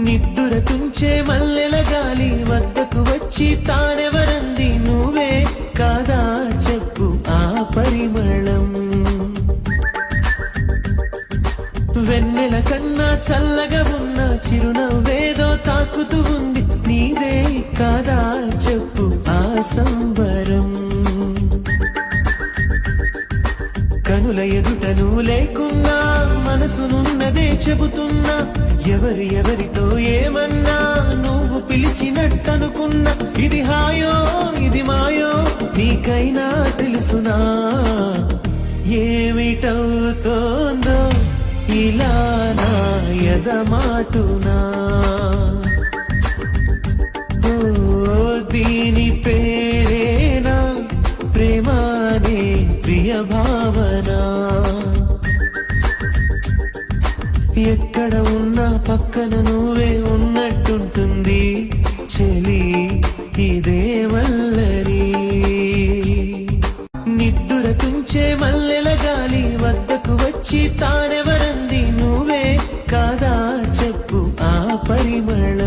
నిద్దుర తుంచే మల్లెల గాలి వద్దకు వచ్చి తానెవరంది నువ్వే కాదా చెప్పు ఆ పరిమళం. వెన్నెల కన్నా చల్లగా ఉన్న చిరునవ్వేదో తాకుతూ ఉంది నీదే కాదా చెప్పు ఆ సంబరం. కనుల ఎదుట నువ్వు లేకున్నా మనసునున్నదే చెబుతున్నా ఎవరితో ఏమన్నా నువ్వు పిలిచినట్టనుకున్నా ఇది హాయో ఇది మాయో నీకైనా తెలుసునా ఏమిటవుతోందో ఇలా నా ఎదమాటునా. దీని పేరేనా ప్రేమానే ప్రియ భావన. ఎక్కడ ఉన్నా పక్కన నువ్వే ఉన్నట్టుంటుంది చెలి ఇదే వల్లరి. నిద్దుర తుంచే మల్లెల గాలి వద్దకు వచ్చి తానెవరంది నువ్వే కాదా చెప్పు ఆ పరిమళం.